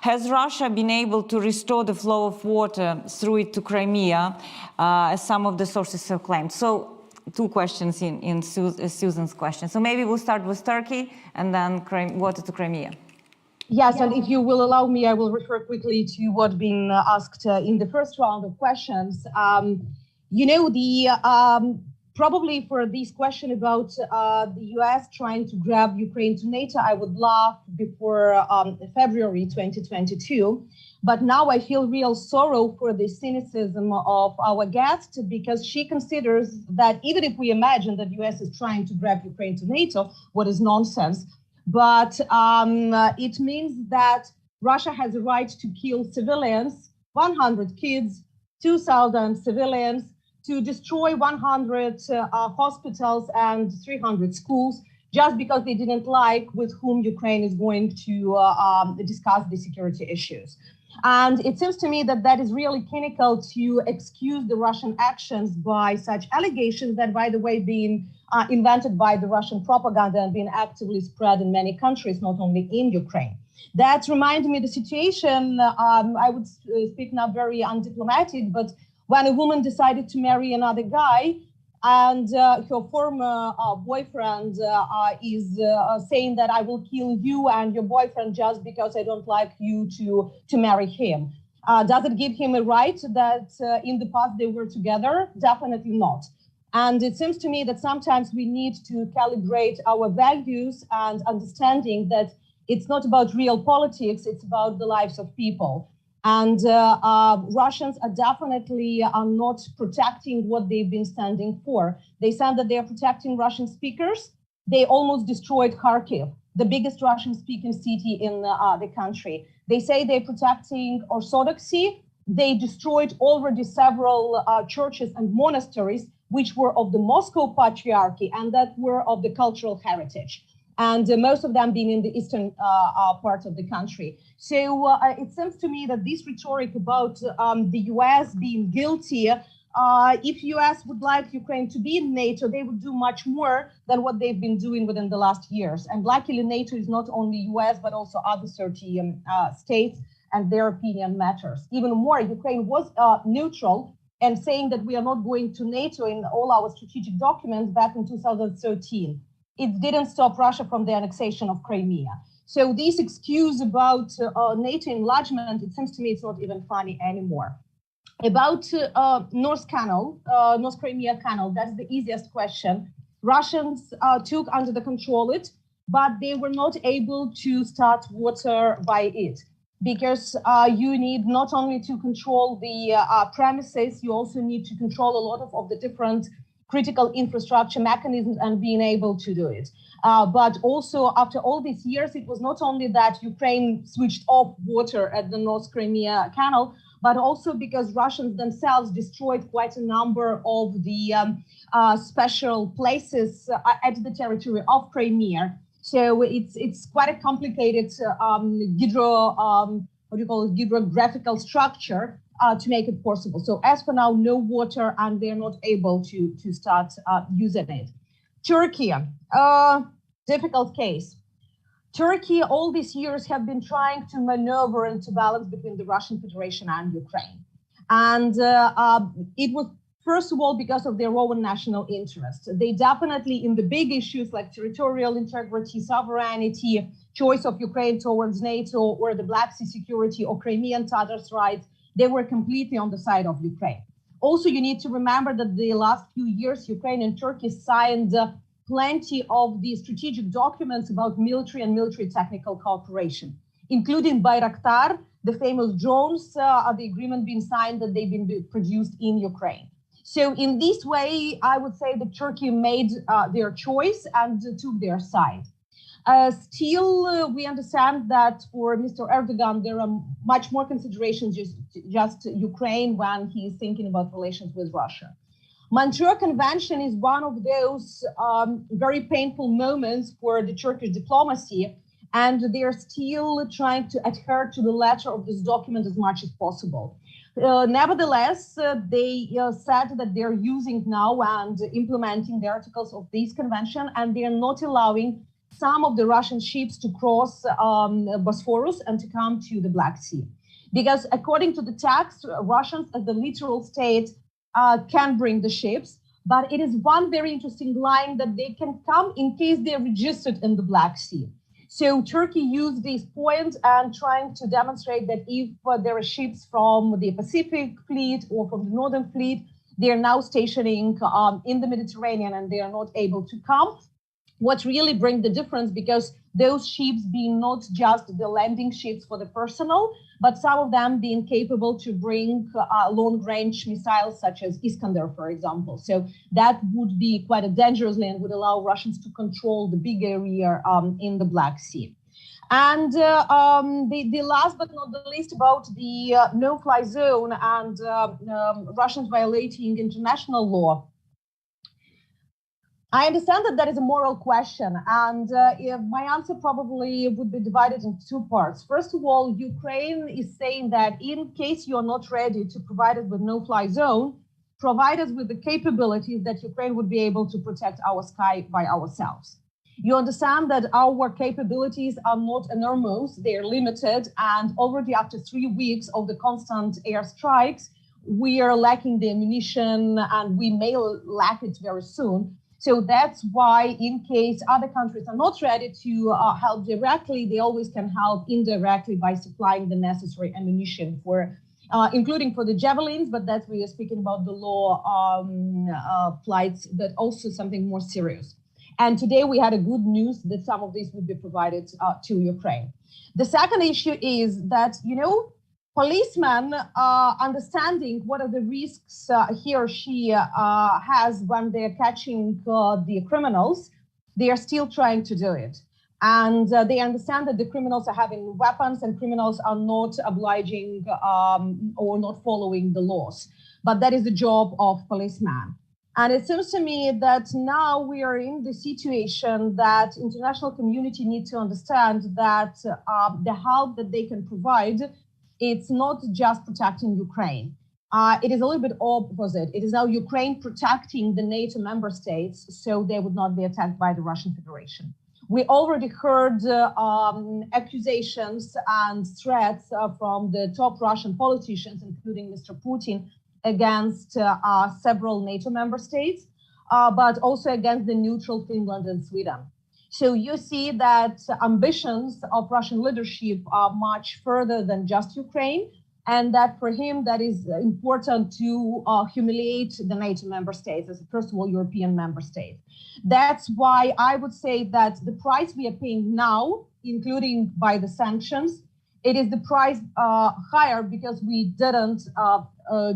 Has Russia been able to restore the flow of water through it to Crimea, as some of the sources have claimed? So two questions in Susan's question. So maybe we'll start with Turkey and then water to Crimea. Yes, and if you will allow me, I will refer quickly to what been asked in the first round of questions. Probably for this question about the US trying to grab Ukraine to NATO, I would laugh before February 2022. But now I feel real sorrow for the cynicism of our guest, because she considers that even if we imagine that the US is trying to grab Ukraine to NATO, what is nonsense, but it means that Russia has a right to kill civilians, 100 kids, 2,000 civilians, to destroy 100 hospitals and 300 schools, just because they didn't like with whom Ukraine is going to discuss the security issues. And it seems to me that that is really cynical to excuse the Russian actions by such allegations that, by the way, being invented by the Russian propaganda and being actively spread in many countries, not only in Ukraine. That reminds me of the situation, I would speak now very undiplomatic, but when a woman decided to marry another guy, and her former boyfriend is saying that I will kill you and your boyfriend just because I don't like you to marry him. Does it give him a right that in the past they were together? Definitely not. And it seems to me that sometimes we need to calibrate our values and understanding that it's not about real politics, it's about the lives of people. And Russians are definitely not protecting what they've been standing for. They said that they are protecting Russian speakers. They almost destroyed Kharkiv, the biggest Russian-speaking city in the country. They say they're protecting Orthodoxy. They destroyed already several churches and monasteries, which were of the Moscow Patriarchy and that were of the cultural heritage. And most of them being in the eastern part of the country. So it seems to me that this rhetoric about the US being guilty, if US would like Ukraine to be in NATO, they would do much more than what they've been doing within the last years. And luckily, NATO is not only US, but also other 30 states, and their opinion matters. Even more, Ukraine was neutral and saying that we are not going to NATO in all our strategic documents back in 2013. It didn't stop Russia from the annexation of Crimea. So this excuse about NATO enlargement, it seems to me it's not even funny anymore. About North Crimea Canal, that's the easiest question. Russians took under the control it, but they were not able to start water by it, because you need not only to control the premises, you also need to control a lot of the different critical infrastructure mechanisms and being able to do it. But also after all these years, it was not only that Ukraine switched off water at the North Crimea Canal, but also because Russians themselves destroyed quite a number of the special places at the territory of Crimea. So it's quite a complicated hydrographical structure to make it possible. So as for now, no water, and they're not able to start using it. Turkey. difficult case. Turkey, all these years, have been trying to maneuver and to balance between the Russian Federation and Ukraine. And it was, first of all, because of their own national interest. They definitely, in the big issues like territorial integrity, sovereignty, choice of Ukraine towards NATO, or the Black Sea security, or Crimean Tatars' rights, they were completely on the side of Ukraine. Also, you need to remember that the last few years, Ukraine and Turkey signed plenty of the strategic documents about military and military technical cooperation, including Bayraktar, the famous drones, the agreement being signed that they've been produced in Ukraine. So in this way, I would say that Turkey made their choice and took their side. Still, we understand that for Mr. Erdogan, there are much more considerations just Ukraine when he is thinking about relations with Russia. Montreal Convention is one of those very painful moments for the Turkish diplomacy, and they are still trying to adhere to the letter of this document as much as possible. Nevertheless, they said that they're using now and implementing the articles of this convention, and they are not allowing some of the Russian ships to cross Bosphorus and to come to the Black Sea. Because according to the text, Russians as the literal state can bring the ships, but it is one very interesting line that they can come in case they're registered in the Black Sea. So Turkey used this point and trying to demonstrate that if there are ships from the Pacific fleet or from the Northern fleet, they are now stationing in the Mediterranean and they are not able to come. What really brings the difference, because those ships being not just the landing ships for the personnel, but some of them being capable to bring long-range missiles such as Iskander, for example. So that would be quite a dangerous and would allow Russians to control the big area in the Black Sea. And the last but not the least about the no-fly zone and Russians violating international law. I understand that that is a moral question, and my answer probably would be divided into two parts. First of all, Ukraine is saying that in case you are not ready to provide us with no-fly zone, provide us with the capabilities that Ukraine would be able to protect our sky by ourselves. You understand that our capabilities are not enormous, they are limited, and already after 3 weeks of the constant airstrikes, we are lacking the ammunition and we may lack it very soon. So that's why, in case other countries are not ready to help directly, they always can help indirectly by supplying the necessary ammunition for, including for the javelins, but that we are speaking about the low flights, but also something more serious. And today we had a good news that some of these would be provided to Ukraine. The second issue is that, policeman understanding what are the risks he or she has when they're catching the criminals, they are still trying to do it. And they understand that the criminals are having weapons and criminals are not obliging or not following the laws. But that is the job of policeman. And it seems to me that now we are in the situation that international community need to understand that the help that they can provide, it's not just protecting Ukraine. It is a little bit opposite. It is now Ukraine protecting the NATO member states so they would not be attacked by the Russian Federation. We already heard accusations and threats from the top Russian politicians, including Mr. Putin, against several NATO member states, but also against the neutral Finland and Sweden. So you see that ambitions of Russian leadership are much further than just Ukraine, and that for him, that is important to humiliate the NATO member states as, first of all, European member states. That's why I would say that the price we are paying now, including by the sanctions, it is the price higher because we didn't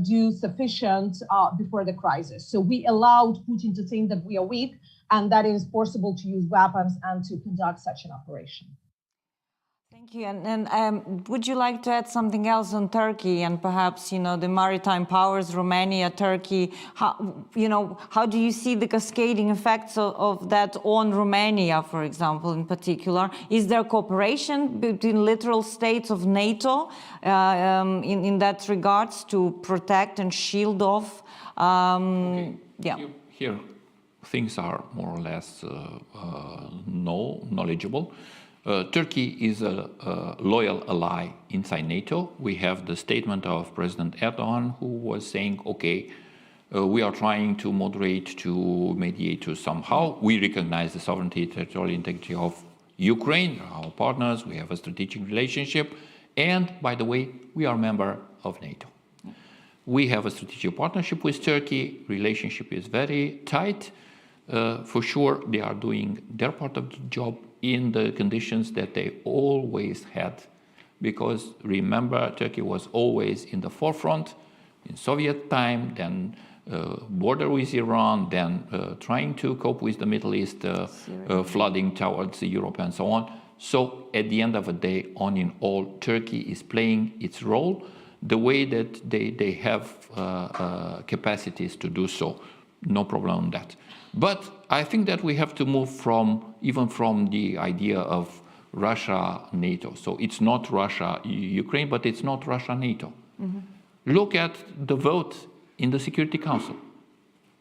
do sufficient before the crisis. So we allowed Putin to think that we are weak, and that it is possible to use weapons and to conduct such an operation. Thank you. And would you like to add something else on Turkey and perhaps, the maritime powers, Romania, Turkey? How do you see the cascading effects of that on Romania, for example, in particular? Is there cooperation between literal states of NATO in that regards to protect and shield off? Okay. Yeah. Here. things are more or less knowledgeable. Turkey is a loyal ally inside NATO. We have the statement of President Erdogan, who was saying, okay, we are trying to moderate, to mediate to somehow. We recognize the sovereignty, territorial integrity of Ukraine, our partners, we have a strategic relationship, and by the way, we are a member of NATO. We have a strategic partnership with Turkey, relationship is very tight. For sure, they are doing their part of the job in the conditions that they always had, because remember, Turkey was always in the forefront in Soviet time, then border with Iran, then trying to cope with the Middle East flooding towards Europe and so on. So at the end of the day, on in all, Turkey is playing its role the way that they have capacities to do so. No problem on that. But I think that we have to move even from the idea of Russia, NATO. So it's not Russia, Ukraine, but it's not Russia, NATO. Mm-hmm. Look at the vote in the Security Council.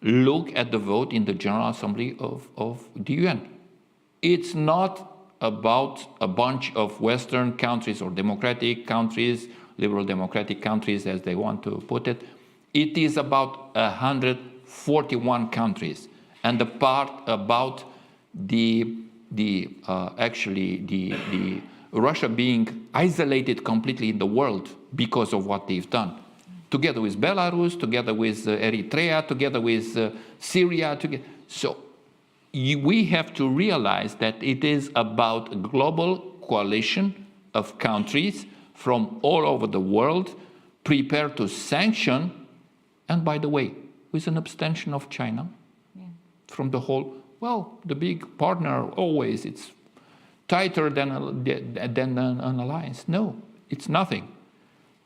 Look at the vote in the General Assembly of the UN. It's not about a bunch of Western countries or democratic countries, liberal democratic countries as they want to put it. It is about 141 countries. And the part about the Russia being isolated completely in the world because of what they've done, together with Belarus, together with Eritrea, together with Syria. So we have to realize that it is about a global coalition of countries from all over the world prepared to sanction, and by the way, with an abstention of China from the whole. Well, the big partner always, it's tighter than an alliance. No, it's nothing.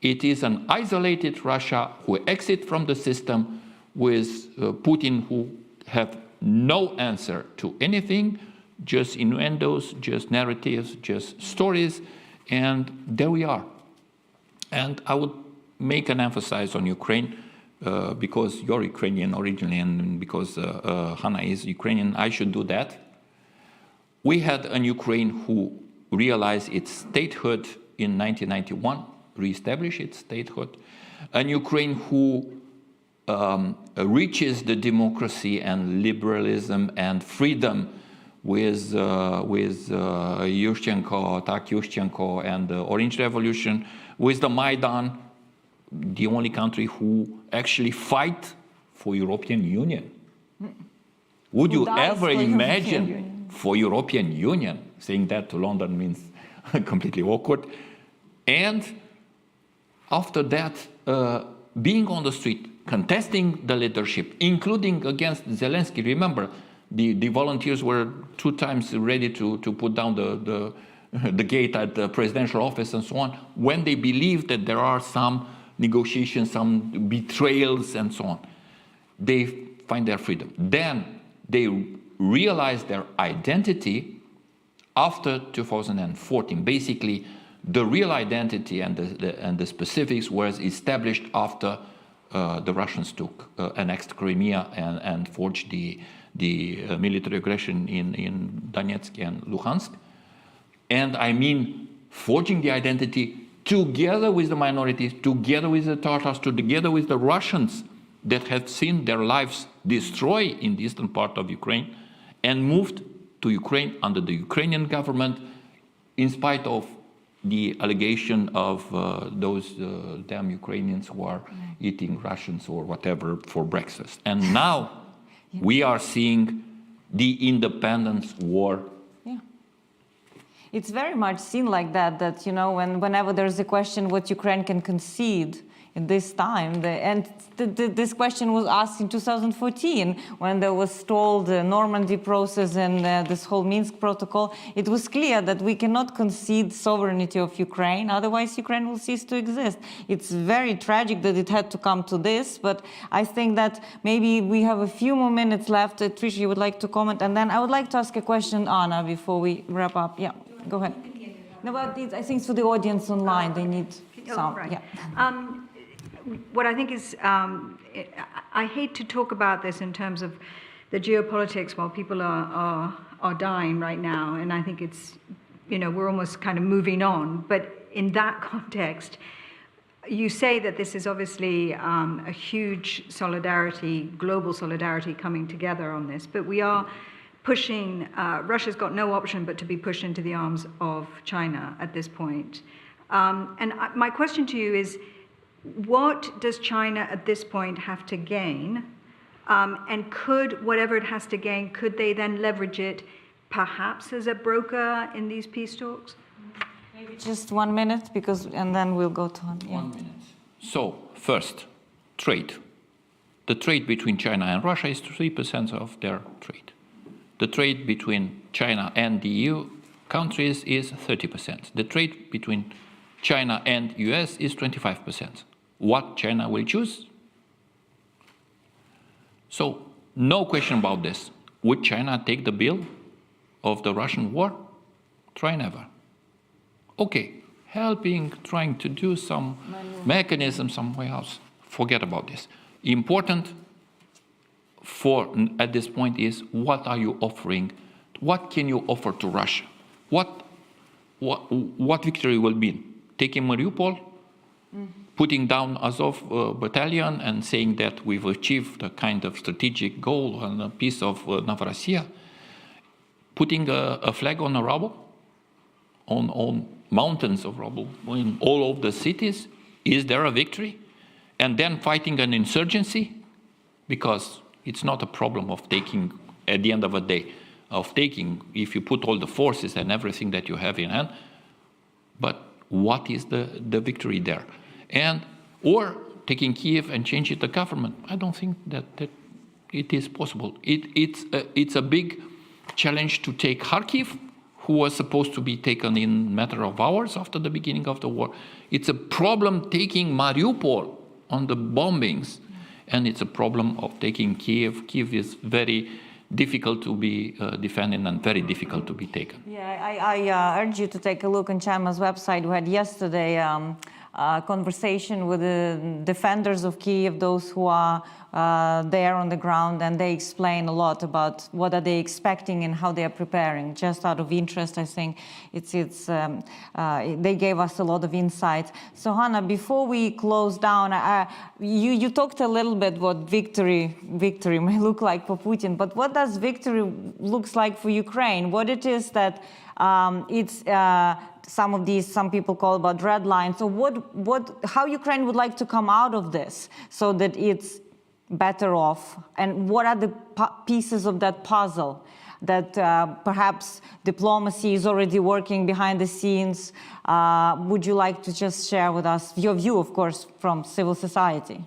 It is an isolated Russia who exit from the system with Putin, who have no answer to anything, just innuendos, just narratives, just stories, and there we are. And I would make an emphasis on Ukraine, because you're Ukrainian originally and because Hanna is Ukrainian, I should do that. We had a Ukraine who realized its statehood in 1991, reestablished its statehood. A Ukraine who reaches the democracy and liberalism and freedom with Yushchenko, Tak Yushchenko and the Orange Revolution, with the Maidan, the only country who actually fight for European Union. Would you ever imagine for European Union? Saying that to London means completely awkward. And after that, being on the street, contesting the leadership, including against Zelensky. Remember, the volunteers were 2 times ready to put down the gate at the presidential office and so on, when they believe that there are some negotiations, some betrayals and so on. They find their freedom. Then they realize their identity after 2014. Basically, the real identity and the specifics was established after the Russians annexed Crimea and forged the military aggression in Donetsk and Luhansk. And I mean forging the identity together with the minorities, together with the Tatars, together with the Russians that had seen their lives destroyed in the eastern part of Ukraine and moved to Ukraine under the Ukrainian government in spite of the allegation of those damn Ukrainians who are eating Russians or whatever for breakfast. And now we are seeing the independence war. It's very much seen like that, you know, whenever there's a question what Ukraine can concede in this time, this question was asked in 2014 when there was stalled the Normandy process and this whole Minsk protocol. It was clear that we cannot concede sovereignty of Ukraine, otherwise Ukraine will cease to exist. It's very tragic that it had to come to this, but I think that maybe we have a few more minutes left. Trisha, you would like to comment, and then I would like to ask a question, Anna, before we wrap up. Yeah, go ahead. No, but I think for the audience online, they need some. Right. Yeah. What I think is, I hate to talk about this in terms of the geopolitics, while people are dying right now, and I think it's, we're almost kind of moving on, but in that context, you say that this is obviously a huge solidarity, global solidarity coming together on this, but we are pushing, Russia's got no option but to be pushed into the arms of China at this point. My question to you is, what does China at this point have to gain? And could, whatever it has to gain, could they then leverage it perhaps as a broker in these peace talks? Maybe just 1 minute, and then we'll go to... Yeah. 1 minute. So, first, trade. The trade between China and Russia is 3% of their trade. The trade between China and the EU countries is 30%. The trade between China and US is 25%. What China will choose? So, no question about this. Would China take the bill of the Russian war? Try never. Okay, trying to do some mechanism somewhere else. Forget about this. Important at this point is, what are you offering? What can you offer to Russia? What victory will be? Taking Mariupol, putting down Azov battalion and saying that we've achieved a kind of strategic goal on a piece of Novorossiya, putting a flag on a rubble, on mountains of rubble in all of the cities. Is there a victory? And then fighting an insurgency? Because it's not a problem of taking, at the end of the day, if you put all the forces and everything that you have in hand, but what is the victory there? Or taking Kiev and changing the government. I don't think that it is possible. It's a big challenge to take Kharkiv, who was supposed to be taken in a matter of hours after the beginning of the war. It's a problem taking Mariupol on the bombings, and it's a problem of taking Kiev. Kiev is very difficult to be defended and very difficult to be taken. Yeah, I urge you to take a look on Chama's website. We had yesterday a conversation with the defenders of Kiev, those who are there on the ground, and they explain a lot about what are they expecting and how they are preparing. Just out of interest, I think they gave us a lot of insight. So Hanna, before we close down, you talked a little bit what victory may look like for Putin, but what does victory looks like for Ukraine? What it is that some people call about red lines. So how Ukraine would like to come out of this so that it's better off, and what are the pieces of that puzzle that perhaps diplomacy is already working behind the scenes? Would you like to just share with us your view, of course, from civil society?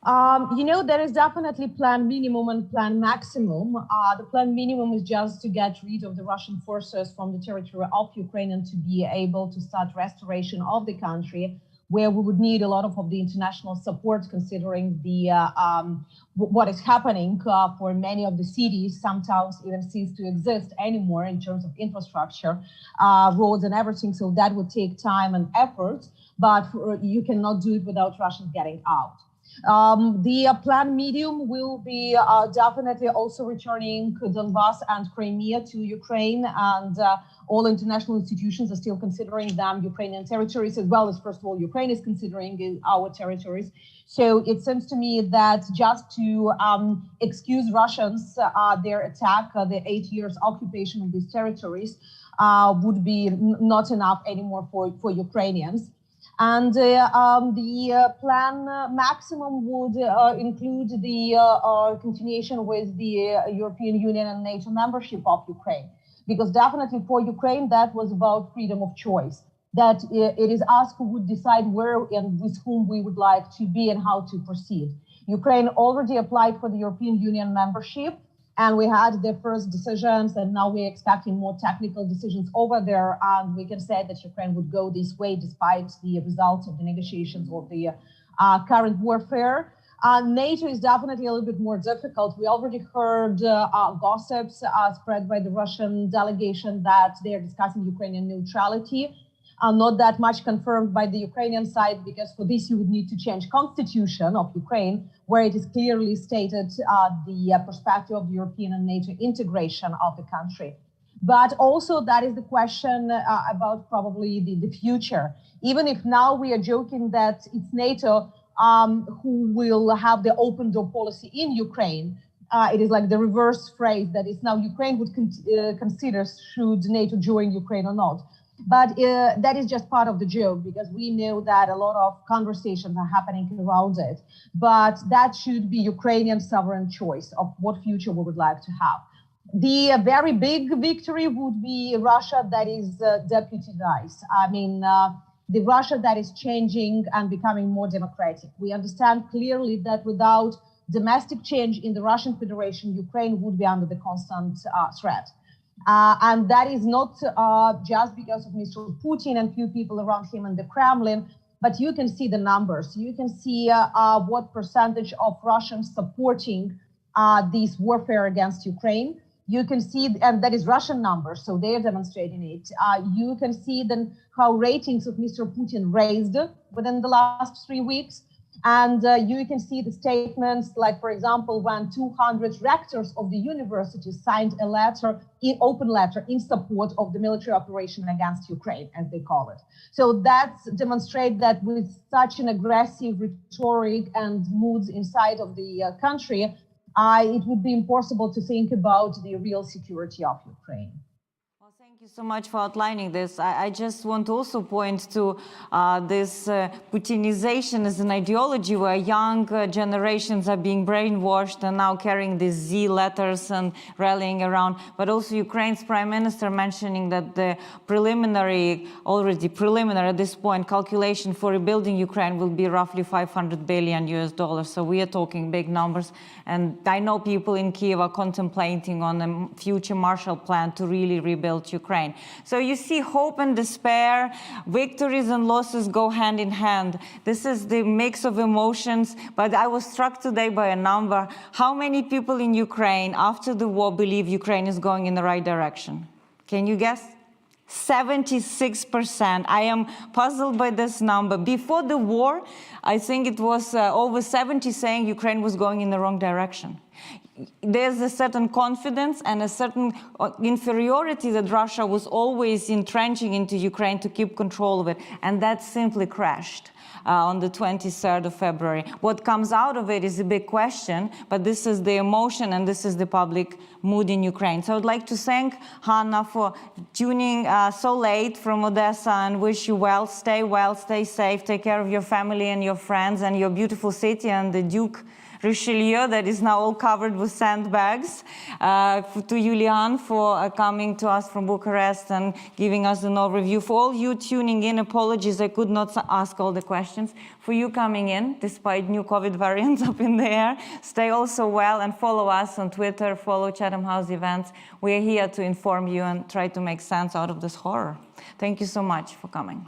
There is definitely plan minimum and plan maximum. The plan minimum is just to get rid of the Russian forces from the territory of Ukraine and to be able to start restoration of the country, where we would need a lot of the international support, considering what is happening for many of the cities. Some towns even cease to exist anymore in terms of infrastructure, roads and everything. So that would take time and effort, but you cannot do it without Russians getting out. The plan medium will be definitely also returning Donbas and Crimea to Ukraine, and all international institutions are still considering them Ukrainian territories, as well as, first of all, Ukraine is considering our territories. So it seems to me that just to excuse Russians their attack, the 8 years occupation of these territories, would be not enough anymore for Ukrainians. And the plan maximum would include the continuation with the European Union and NATO membership of Ukraine. Because definitely for Ukraine, that was about freedom of choice. That it is us who would decide where and with whom we would like to be and how to proceed. Ukraine already applied for the European Union membership, and we had the first decisions, and now we're expecting more technical decisions over there. And we can say that Ukraine would go this way despite the results of the negotiations or the current warfare. NATO is definitely a little bit more difficult. We already heard gossips spread by the Russian delegation that they are discussing Ukrainian neutrality. not that much confirmed by the Ukrainian side, because for this you would need to change constitution of Ukraine, where it is clearly stated the perspective of European and NATO integration of the country. But also that is the question about probably the future. Even if now we are joking that it's NATO who will have the open door policy in Ukraine, it is like the reverse phrase that is now Ukraine would consider should NATO join Ukraine or not. But that is just part of the joke, because we know that a lot of conversations are happening around it. But that should be Ukrainian sovereign choice of what future we would like to have. The very big victory would be Russia that is deputized. I mean, the Russia that is changing and becoming more democratic. We understand clearly that without domestic change in the Russian Federation, Ukraine would be under the constant threat. And that is not just because of Mr. Putin and few people around him in the Kremlin, but you can see the numbers. You can see what percentage of Russians supporting this warfare against Ukraine. You can see, and that is Russian numbers, so they are demonstrating it. You can see then how ratings of Mr. Putin raised within the last 3 weeks. And you can see the statements, like, for example, when 200 rectors of the universities signed a letter, open letter, in support of the military operation against Ukraine, as they call it. So that demonstrates that with such an aggressive rhetoric and moods inside of the country, it would be impossible to think about the real security of Ukraine. Well, thank you so much for outlining this. I just want to also point to this Putinization as an ideology where young generations are being brainwashed and now carrying these Z letters and rallying around. But also Ukraine's prime minister mentioning that the already preliminary at this point, calculation for rebuilding Ukraine will be roughly $500 billion US. So we are talking big numbers. And I know people in Kyiv are contemplating on a future Marshall Plan to really rebuild Ukraine. So you see hope and despair, victories and losses go hand in hand. This is the mix of emotions, but I was struck today by a number. How many people in Ukraine after the war believe Ukraine is going in the right direction? Can you guess? 76%. I am puzzled by this number. Before the war, I think it was over 70 saying Ukraine was going in the wrong direction. There's a certain confidence and a certain inferiority that Russia was always entrenching into Ukraine to keep control of it, and that simply crashed on the 23rd of February. What comes out of it is a big question, but this is the emotion and this is the public mood in Ukraine. So I'd like to thank Hanna for tuning so late from Odessa and wish you well, stay safe, take care of your family and your friends and your beautiful city and the Duke Richelieu that is now all covered with sandbags. To Julian for coming to us from Bucharest and giving us an overview. For all you tuning in, apologies, I could not ask all the questions. For you coming in, despite new COVID variants up in the air, stay also well and follow us on Twitter, follow Chatham House events. We are here to inform you and try to make sense out of this horror. Thank you so much for coming.